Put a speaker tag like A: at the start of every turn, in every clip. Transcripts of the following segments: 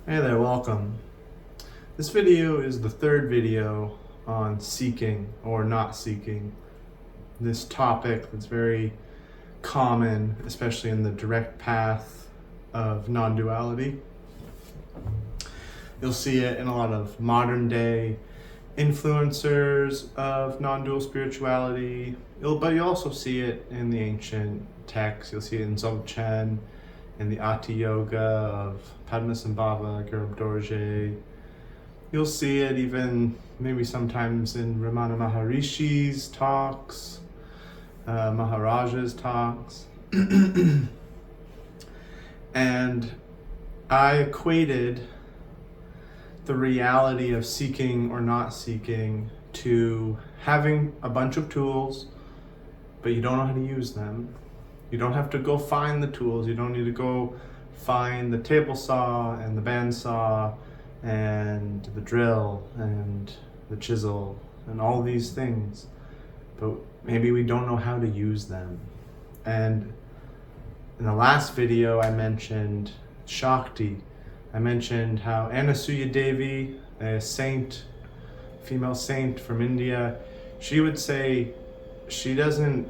A: Hey there, welcome. This video is the third video on seeking or not seeking. This topic that's very common, especially in the direct path of non-duality. You'll see it in a lot of modern day influencers of non-dual spirituality, but you also see it in the ancient texts. You'll see it in Dzogchen, in the Ati Yoga of Padmasambhava, Gurub Dorje. You'll see it even maybe sometimes in Ramana Maharishi's talks, Maharaja's talks. And I equated the reality of seeking or not seeking to having a bunch of tools, but you don't know how to use them. You don't have to go find the tools. You don't need to go find the table saw and the bandsaw and the drill and the chisel and all these things. But maybe we don't know how to use them. And in the last video, I mentioned Shakti. I mentioned how Anasuya Devi, a saint, female saint from India, she would say she doesn't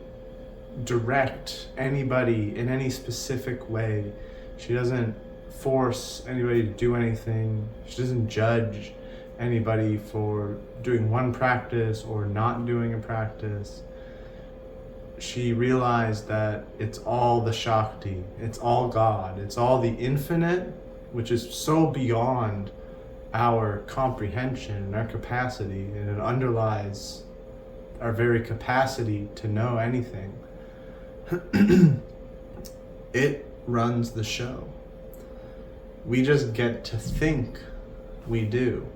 A: direct anybody in any specific way. She doesn't force anybody to do anything. She doesn't judge anybody for doing one practice or not doing a practice. She realized that it's all the Shakti, it's all God, it's all the infinite, which is so beyond our comprehension and our capacity, and it underlies our very capacity to know anything. It runs the show. We just get to think we do.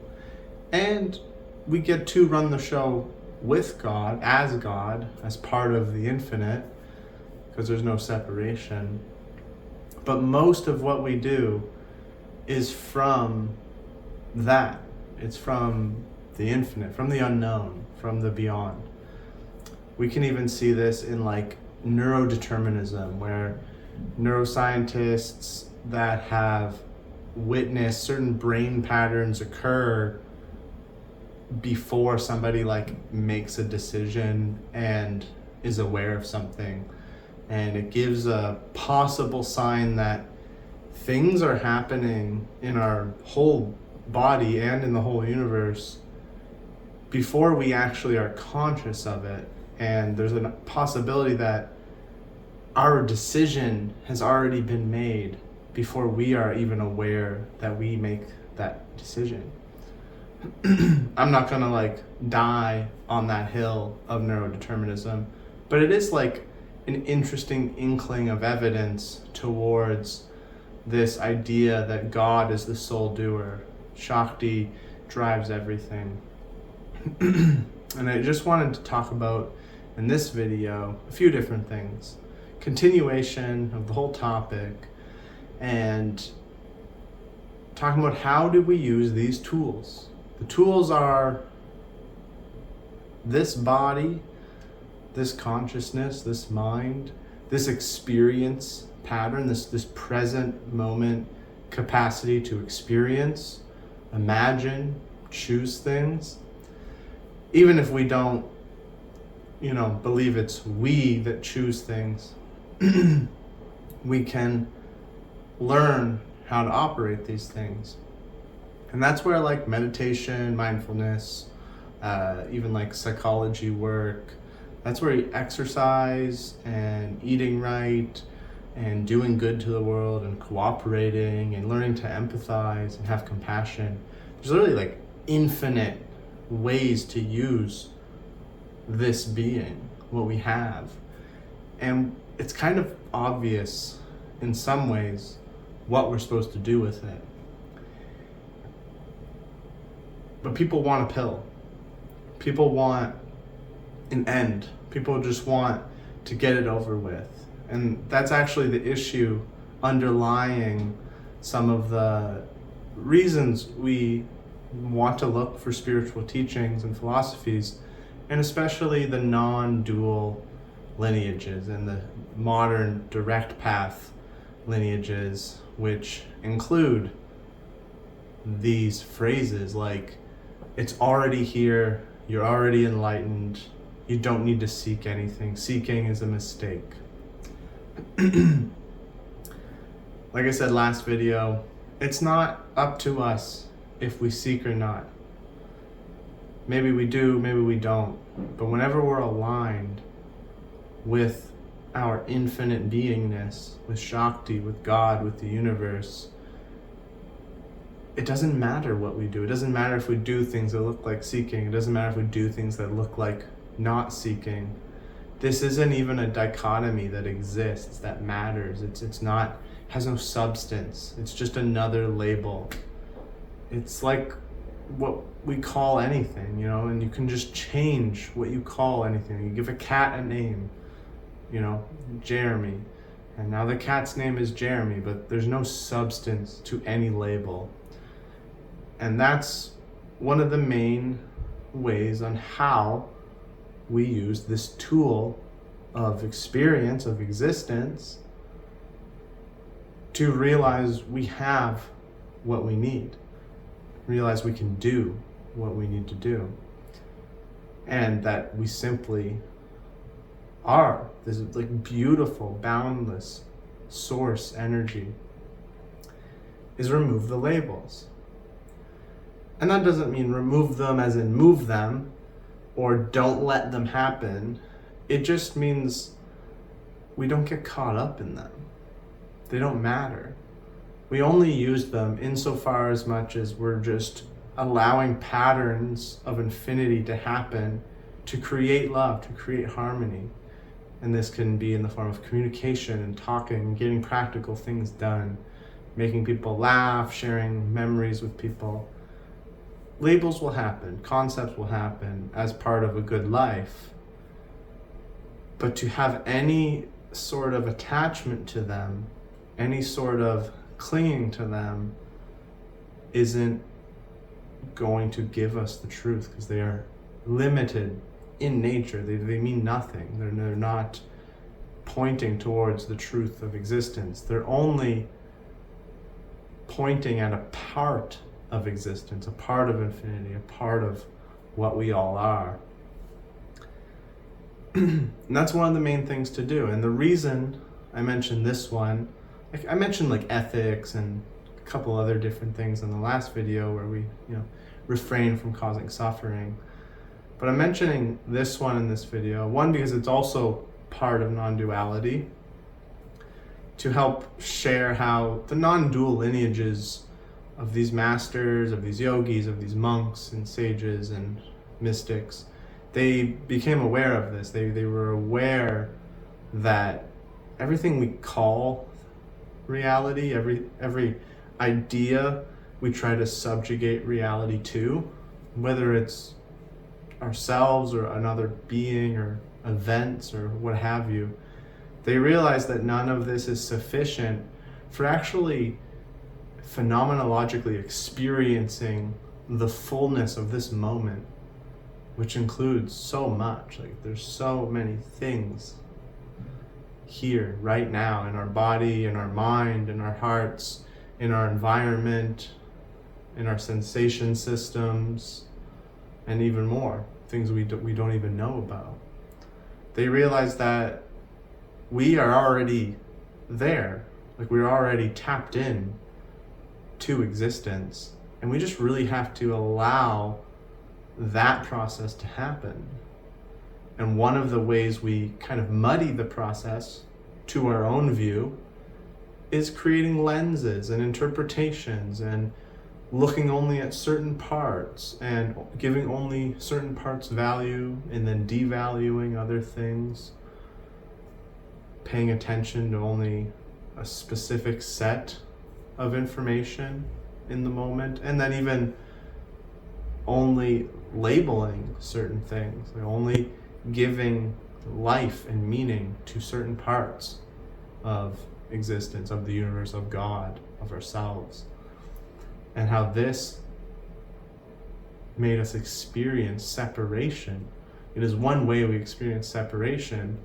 A: And we get to run the show with God, as part of the infinite, because there's no separation. But most of what we do is from that. It's from the infinite, from the unknown, from the beyond. We can even see this in like neurodeterminism, where neuroscientists that have witnessed certain brain patterns occur before somebody like makes a decision and is aware of something, and it gives a possible sign that things are happening in our whole body and in the whole universe before we actually are conscious of it. And there's a possibility that our decision has already been made before we are even aware that we make that decision. I'm not gonna like die on that hill of neurodeterminism, but it is like an interesting inkling of evidence towards this idea that God is the sole doer. Shakti drives everything. And I just wanted to talk about in this video a few different things. Continuation of the whole topic, and talking about how do we use these tools. The tools are this body, this consciousness, this mind, this experience pattern, this present moment capacity to experience, imagine, choose things. Even if we don't, believe it's we that choose things, we can learn how to operate these things. And that's where like meditation, mindfulness, even like psychology work, that's where you exercise and eating right and doing good to the world and cooperating and learning to empathize and have compassion. There's literally like infinite ways to use this being, what we have. And it's kind of obvious in some ways what we're supposed to do with it. But people want a pill. People want an end. People just want to get it over with. And that's actually the issue underlying some of the reasons we want to look for spiritual teachings and philosophies, and especially the non-dual lineages and the modern direct path lineages, which include these phrases like, it's already here, you're already enlightened, you don't need to seek anything, seeking is a mistake. Like I said last video, it's not up to us if we seek or not. Maybe we do, maybe we don't. But whenever we're aligned with our infinite beingness, with Shakti, with God, with the universe, it doesn't matter what we do. It doesn't matter if we do things that look like seeking. It doesn't matter if we do things that look like not seeking. This isn't even a dichotomy that exists, that matters. It's not, has no substance. It's just another label. It's like what we call anything, you know, and you can just change what you call anything. You give a cat a name, you know, Jeremy, and now the cat's name is Jeremy, but there's no substance to any label. And that's one of the main ways on how we use this tool of experience, of existence, to realize we have what we need, realize we can do what we need to do, and that we simply are this like beautiful, boundless source energy, is remove the labels. And that doesn't mean remove them as in move them or don't let them happen. It just means we don't get caught up in them. They don't matter. We only use them insofar as much as we're just allowing patterns of infinity to happen to create love, to create harmony. And this can be in the form of communication and talking, getting practical things done, making people laugh, sharing memories with people. Labels will happen, concepts will happen as part of a good life. But to have any sort of attachment to them, any sort of clinging to them, isn't going to give us the truth, because they are limited in nature. They mean nothing. They're not pointing towards the truth of existence. They're only pointing at a part of existence, a part of infinity, a part of what we all are. And that's one of the main things to do. And the reason I mentioned this one, I mentioned like ethics and a couple other different things in the last video where we, refrain from causing suffering. But I'm mentioning this one in this video, one, because it's also part of non-duality, to help share how the non-dual lineages of these masters, of these yogis, of these monks and sages and mystics, they became aware of this. They were aware that everything we call reality, every idea we try to subjugate reality to, whether it's ourselves or another being or events or what have you, they realize that none of this is sufficient for actually phenomenologically experiencing the fullness of this moment, which includes so much. Like, there's so many things here right now, in our body, in our mind, in our hearts, in our environment, in our sensation systems, and even more things we don't even know about. They realize that we are already there, like we're already tapped in to existence, and we just really have to allow that process to happen. And one of the ways we kind of muddy the process to our own view is creating lenses and interpretations and looking only at certain parts and giving only certain parts value and then devaluing other things, paying attention to only a specific set of information in the moment, and then even only labeling certain things, like only giving life and meaning to certain parts of existence, of the universe, of God, of ourselves, and how this made us experience separation. It is one way we experience separation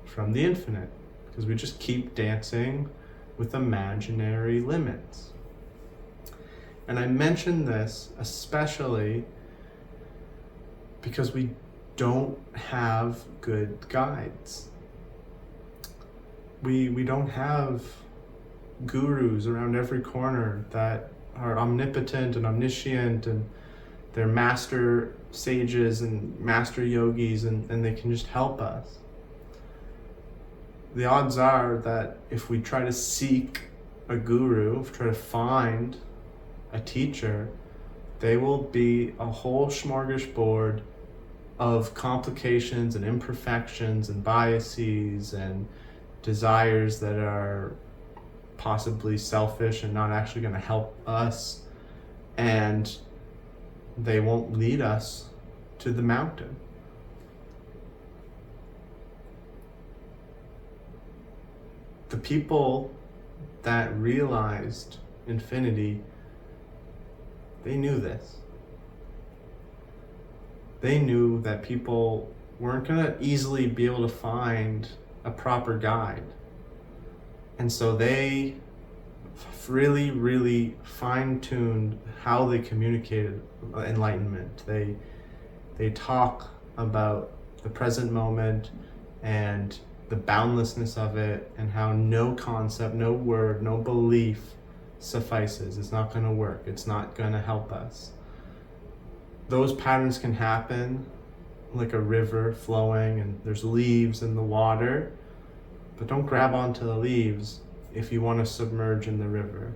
A: from the infinite, because we just keep dancing with imaginary limits. And I mention this especially because we don't have good guides. We don't have gurus around every corner that are omnipotent and omniscient, and they're master sages and master yogis, and they can just help us. The odds are that if we try to seek a guru, if we try to find a teacher, they will be a whole smorgasbord of complications and imperfections and biases and desires that are possibly selfish and not actually going to help us, and they won't lead us to the mountain. The people that realized infinity, they knew this. They knew that people weren't going to easily be able to find a proper guide. And so they really, really fine-tuned how they communicated enlightenment. They talk about the present moment and the boundlessness of it, and how no concept, no word, no belief suffices. It's not going to work. It's not going to help us. Those patterns can happen like a river flowing, and there's leaves in the water, but don't grab onto the leaves if you want to submerge in the river.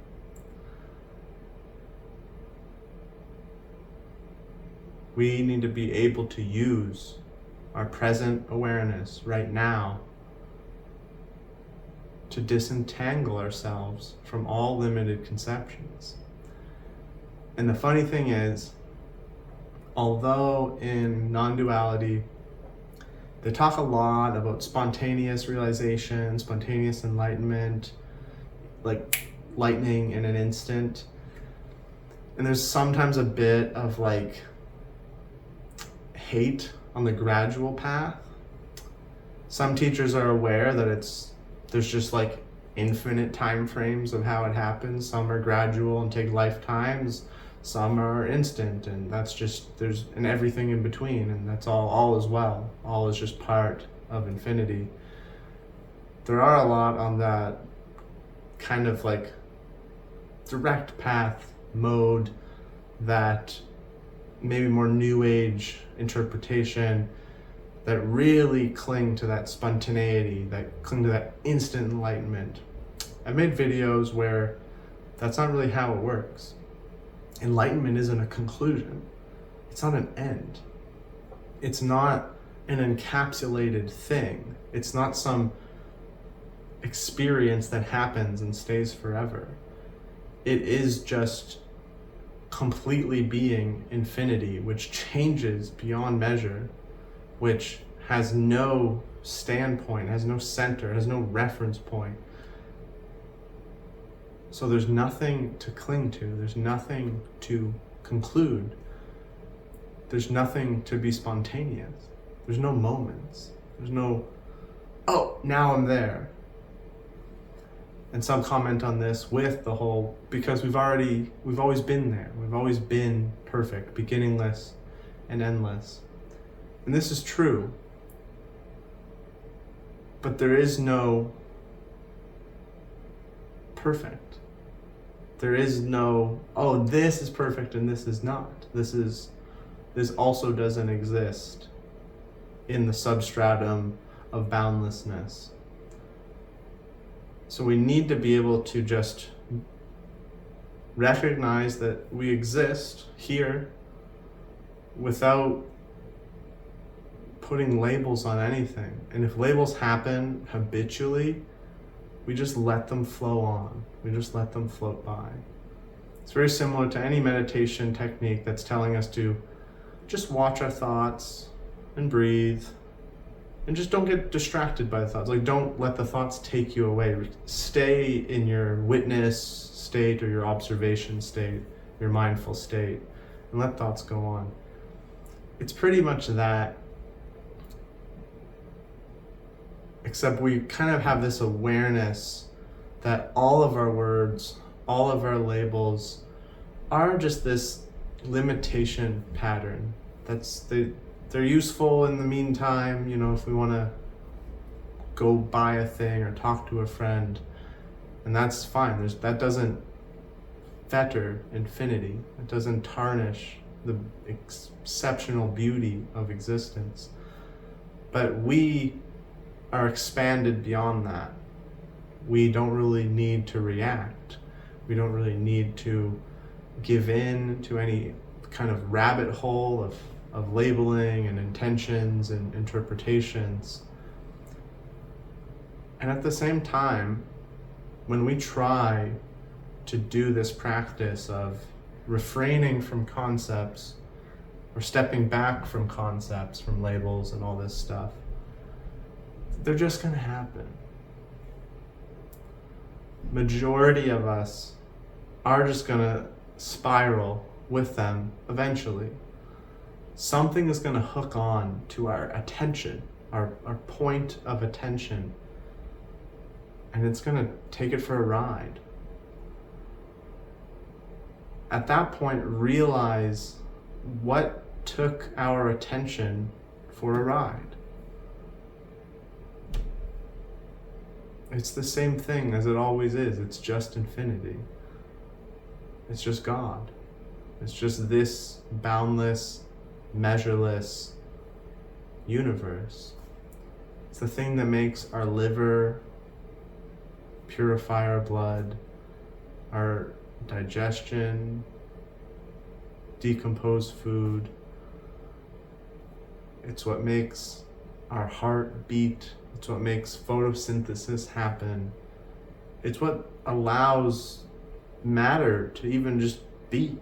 A: We need to be able to use our present awareness right now to disentangle ourselves from all limited conceptions. And the funny thing is, although in Non-Duality they talk a lot about spontaneous realization, spontaneous enlightenment, like lightning in an instant, and there's sometimes a bit of like hate on the gradual path. Some teachers are aware that there's just like infinite time frames of how it happens. Some are gradual and take lifetimes. Some are instant, and that's just, there's and everything in between, and that's all is well. All is just part of infinity. There are a lot on that kind of like direct path mode, that maybe more new age interpretation, that really cling to that spontaneity, that cling to that instant enlightenment. I've made videos where that's not really how it works. Enlightenment isn't a conclusion. It's not an end. It's not an encapsulated thing. It's not some experience that happens and stays forever. It is just completely being infinity, which changes beyond measure, which has no standpoint, has no center, has no reference point. So there's nothing to cling to, there's nothing to conclude, there's nothing to be spontaneous, there's no moments, there's no, oh, now I'm there. And some comment on this with the whole, because we've always been there, we've always been perfect, beginningless and endless. And this is true, but there is no perfect. There is no, oh, this is perfect and this is not. This also doesn't exist in the substratum of boundlessness. So we need to be able to just recognize that we exist here without putting labels on anything. And if labels happen habitually, we just let them flow on. We just let them float by. It's very similar to any meditation technique that's telling us to just watch our thoughts and breathe, and just don't get distracted by the thoughts. Like, don't let the thoughts take you away. Stay in your witness state or your observation state, your mindful state, and let thoughts go on. It's pretty much that, except we kind of have this awareness that all of our words, all of our labels are just this limitation pattern. They're useful in the meantime, if we want to go buy a thing or talk to a friend, and that's fine. That doesn't fetter infinity. It doesn't tarnish the exceptional beauty of existence. But we are expanded beyond that. We don't really need to react. We don't really need to give in to any kind of rabbit hole of labeling and intentions and interpretations. And at the same time, when we try to do this practice of refraining from concepts or stepping back from concepts, from labels and all this stuff, they're just going to happen. Majority of us are just going to spiral with them eventually. Something is going to hook on to our attention, our point of attention, and it's going to take it for a ride. At that point, realize what took our attention for a ride. It's the same thing as it always is. It's just infinity. It's just God. It's just this boundless, measureless universe. It's the thing that makes our liver purify our blood, our digestion, decompose food. It's what makes our heart beat. It's what makes photosynthesis happen. It's what allows matter to even just be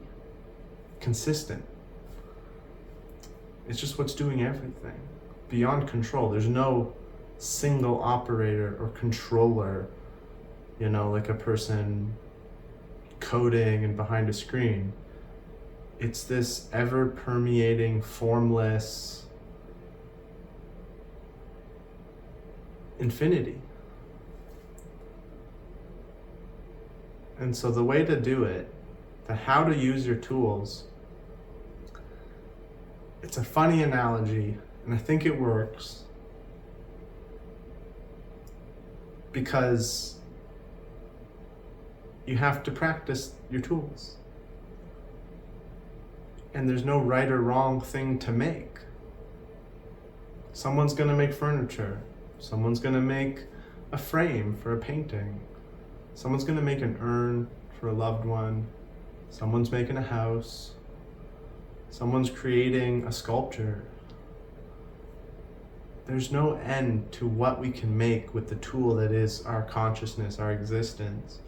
A: consistent. It's just what's doing everything beyond control. There's no single operator or controller, like a person coding and behind a screen. It's this ever permeating, formless infinity. And so the way to do it, the how to use your tools, it's a funny analogy, and I think it works because you have to practice your tools. And there's no right or wrong thing to make. Someone's going to make furniture. Someone's going to make a frame for a painting. Someone's going to make an urn for a loved one. Someone's making a house. Someone's creating a sculpture. There's no end to what we can make with the tool that is our consciousness, our existence.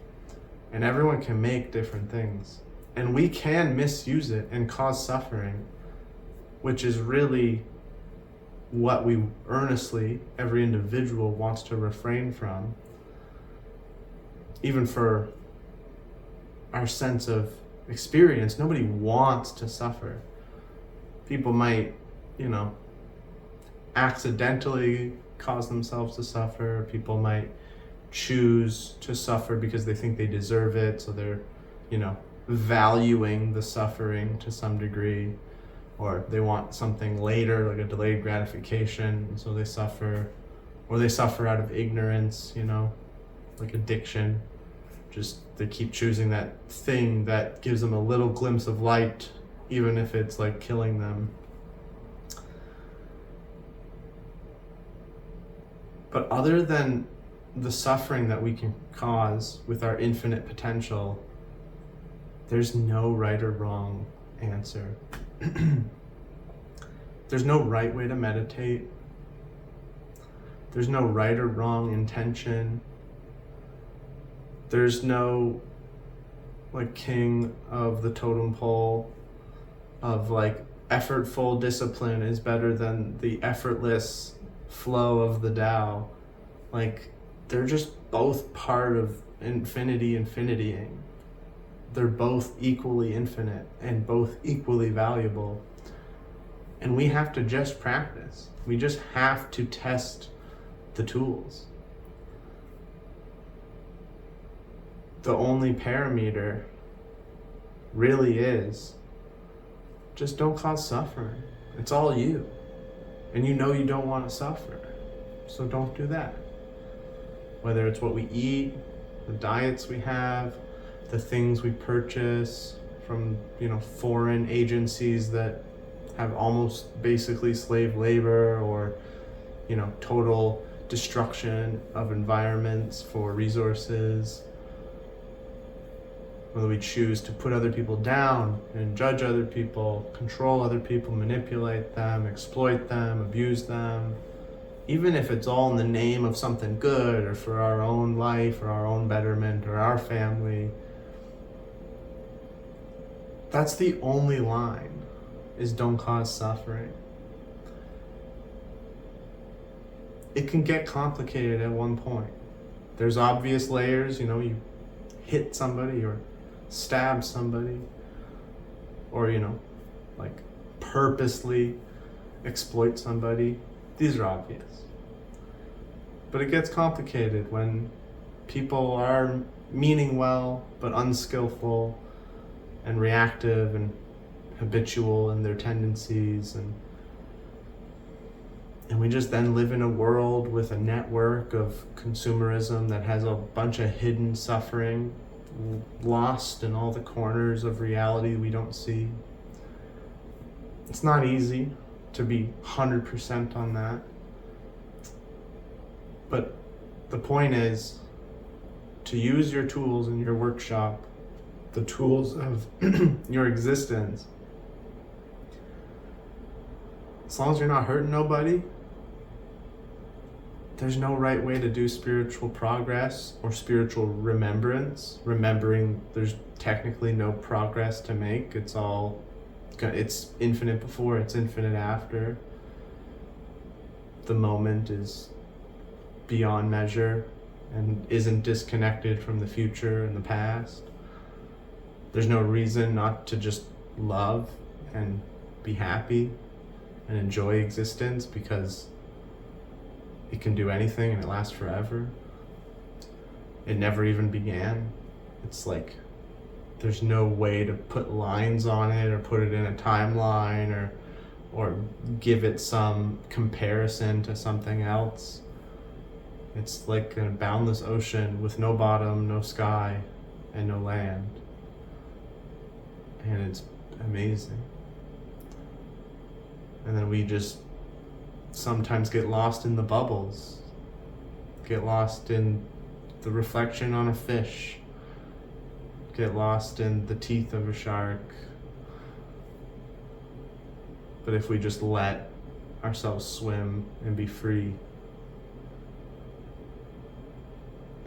A: And everyone can make different things. And we can misuse it and cause suffering, which is really what we earnestly, every individual wants to refrain from, even for our sense of experience. Nobody wants to suffer. People might, accidentally cause themselves to suffer. People might choose to suffer because they think they deserve it, so they're, valuing the suffering to some degree, or they want something later, like a delayed gratification, so they suffer, or they suffer out of ignorance, like addiction. Just they keep choosing that thing that gives them a little glimpse of light, even if it's like killing them. But other than the suffering that we can cause with our infinite potential, there's no right or wrong answer. There's no right way to meditate. There's no right or wrong intention. There's no king of the totem pole of effortful discipline is better than the effortless flow of the Tao. They're just both part of infinitying. They're both equally infinite and both equally valuable. And we have to just practice. We just have to test the tools. The only parameter really is, just don't cause suffering. It's all you. And you know you don't want to suffer. So don't do that. Whether it's what we eat, the diets we have, the things we purchase from, foreign agencies that have almost basically slave labor, or, total destruction of environments for resources. Whether we choose to put other people down and judge other people, control other people, manipulate them, exploit them, abuse them, even if it's all in the name of something good or for our own life or our own betterment or our family, that's the only line, is don't cause suffering. It can get complicated at one point. There's obvious layers, you hit somebody or stab somebody, or purposely exploit somebody. These are obvious. But it gets complicated when people are meaning well but unskillful and reactive and habitual in their tendencies, and we just then live in a world with a network of consumerism that has a bunch of hidden suffering lost in all the corners of reality we don't see. It's not easy to be 100% on that. But the point is to use your tools in your workshop, the tools of your existence. As long as you're not hurting nobody, there's no right way to do spiritual progress or spiritual remembrance. Remembering there's technically no progress to make. It's infinite before, it's infinite after. The moment is beyond measure and isn't disconnected from the future and the past. There's no reason not to just love and be happy and enjoy existence, because it can do anything and it lasts forever. It never even began. It's like there's no way to put lines on it or put it in a timeline or give it some comparison to something else. It's like a boundless ocean with no bottom, no sky, and no land. And it's amazing. And then we just sometimes get lost in the bubbles, get lost in the reflection on a fish, get lost in the teeth of a shark. But if we just let ourselves swim and be free,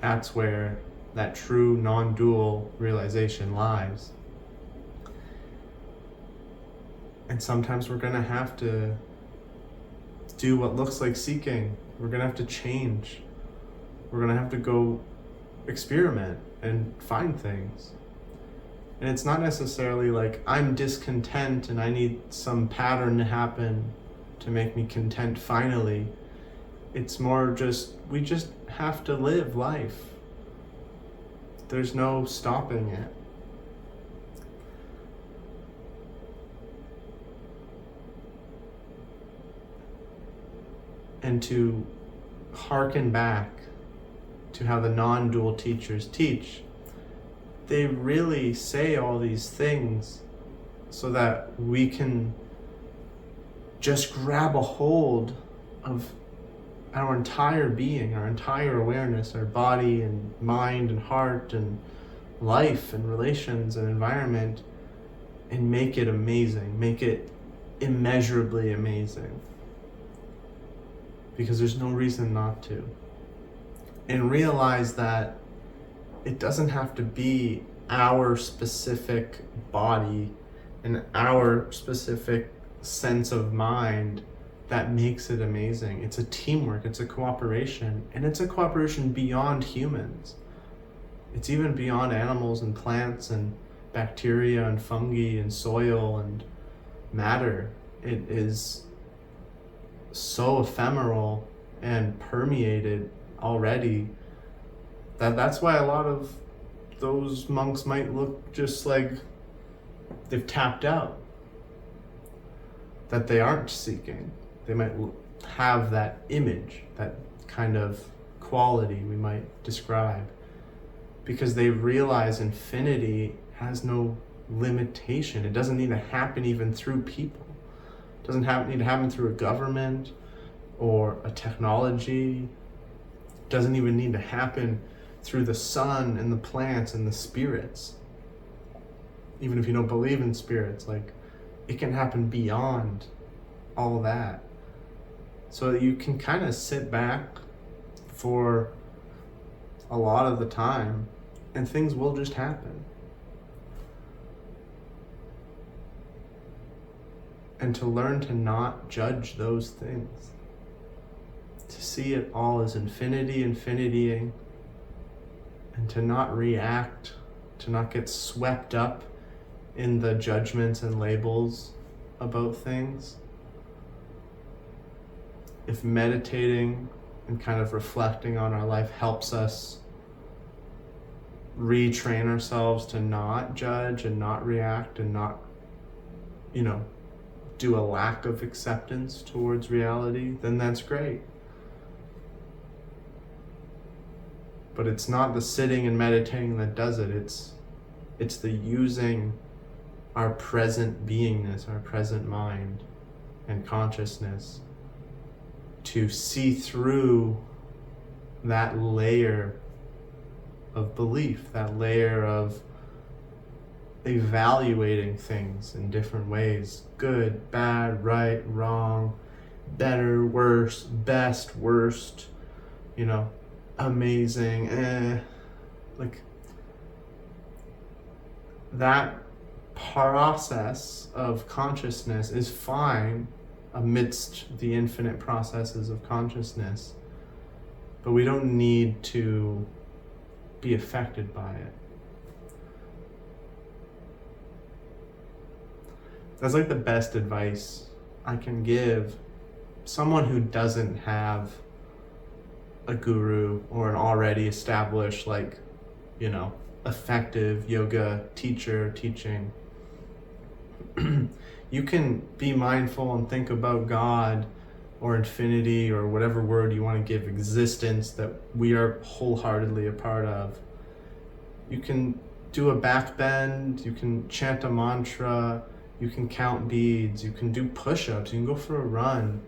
A: that's where that true non-dual realization lies. And sometimes we're going to have to do what looks like seeking. We're going to have to change. We're going to have to go experiment and find things. And it's not necessarily like I'm discontent and I need some pattern to happen to make me content finally. It's more just, we just have to live life. There's no stopping it. And to hearken back to how the non-dual teachers teach, they really say all these things so that we can just grab a hold of our entire being, our entire awareness, our body and mind and heart and life and relations and environment, and make it amazing, make it immeasurably amazing. Because there's no reason not to. And realize that it doesn't have to be our specific body and our specific sense of mind that makes it amazing. It's a teamwork, it's a cooperation, and it's a cooperation beyond humans. It's even beyond animals and plants and bacteria and fungi and soil and matter. It is so ephemeral and permeated already that's why a lot of those monks might look just like they've tapped out, that they aren't seeking. They might have that image, that kind of quality we might describe, because they realize infinity has no limitation. It doesn't need to happen even through people. It doesn't need to happen through a government or a technology. It doesn't even need to happen through the sun and the plants and the spirits. Even if you don't believe in spirits, like, it can happen beyond all that. So that you can kind of sit back for a lot of the time and things will just happen. And to learn to not judge those things. To see it all as infinitying, and to not react, to not get swept up in the judgments and labels about things. If meditating and kind of reflecting on our life helps us retrain ourselves to not judge and not react and not, do a lack of acceptance towards reality, then that's great. But it's not the sitting and meditating that does it. It's the using our present beingness, our present mind and consciousness to see through that layer of belief, that layer of evaluating things in different ways. Good, bad, right, wrong, better, worse, best, worst, amazing, like that process of consciousness is fine amidst the infinite processes of consciousness, but we don't need to be affected by it. That's like the best advice I can give someone who doesn't have a guru or an already established, effective yoga teacher teaching. You can be mindful and think about God or infinity or whatever word you want to give existence that we are wholeheartedly a part of. You can do a back bend, you can chant a mantra, you can count beads, you can do push-ups, you can go for a run,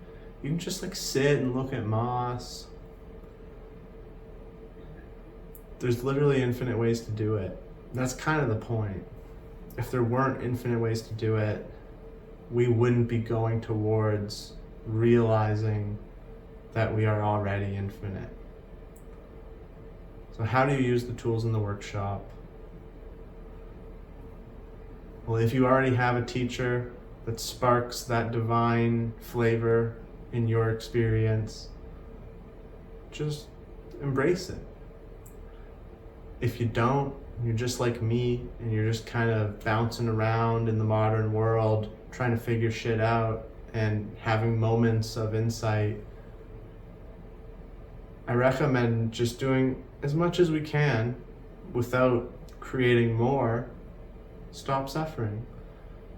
A: you can just sit and look at moss. There's literally infinite ways to do it. That's kind of the point. If there weren't infinite ways to do it, we wouldn't be going towards realizing that we are already infinite. So how do you use the tools in the workshop? Well, if you already have a teacher that sparks that divine flavor in your experience, just embrace it. If you don't, you're just like me and you're just kind of bouncing around in the modern world trying to figure shit out and having moments of insight, I recommend just doing as much as we can without creating more. Stop suffering.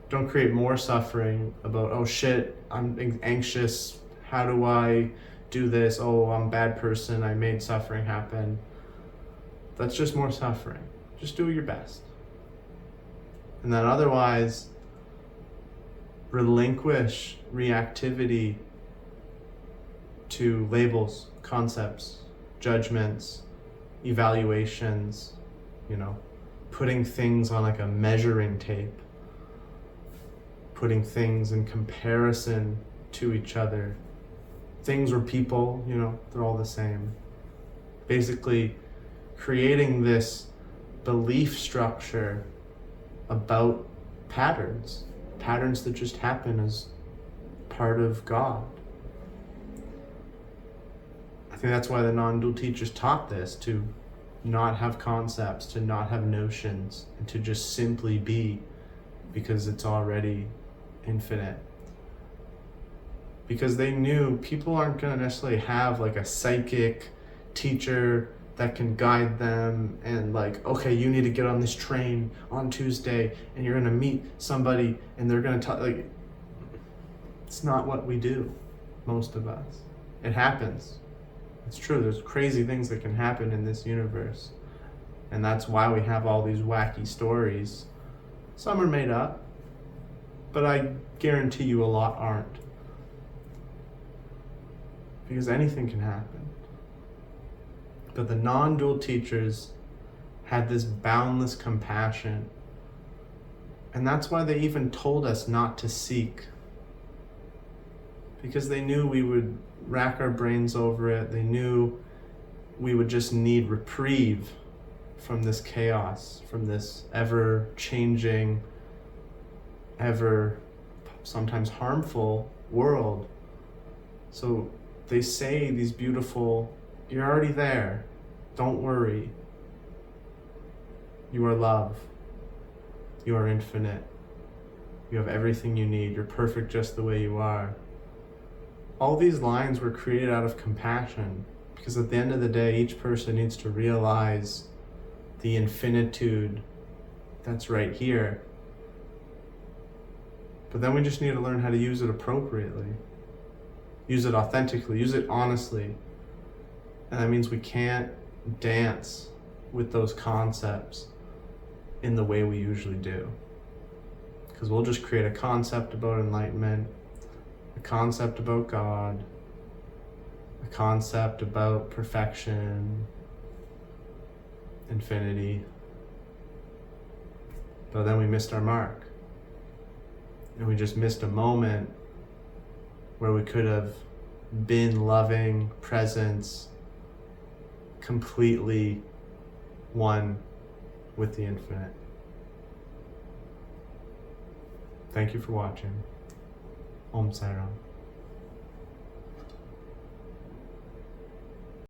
A: Don't create more suffering about, oh shit, I'm anxious, how do I do this? Oh, I'm a bad person, I made suffering happen. That's just more suffering. Just do your best. And then otherwise, relinquish reactivity to labels, concepts, judgments, evaluations, putting things on a measuring tape, putting things in comparison to each other. Things or people, they're all the same. Basically, creating this belief structure about patterns that just happen as part of God. I think that's why the non-dual teachers taught this, to not have concepts, to not have notions, and to just simply be, because it's already infinite. Because they knew people aren't going to necessarily have a psychic teacher that can guide them and like, okay, you need to get on this train on Tuesday and you're gonna meet somebody and they're gonna talk. Like, it's not what we do, most of us. It happens. It's true, there's crazy things that can happen in this universe. And that's why we have all these wacky stories. Some are made up, but I guarantee you a lot aren't. Because anything can happen. But the non-dual teachers had this boundless compassion. And that's why they even told us not to seek. Because they knew we would rack our brains over it. They knew we would just need reprieve from this chaos, from this ever-changing, ever sometimes harmful world. So they say these beautiful, you're already there, don't worry. You are love. You are infinite. You have everything you need. You're perfect just the way you are. All these lines were created out of compassion, because at the end of the day, each person needs to realize the infinitude that's right here. But then we just need to learn how to use it appropriately. Use it authentically, use it honestly. And that means we can't dance with those concepts in the way we usually do. Because we'll just create a concept about enlightenment, a concept about God, a concept about perfection, infinity. But then we missed our mark. And we just missed a moment where we could have been loving presence, completely one with the infinite. Thank you for watching. Om Sai Ram.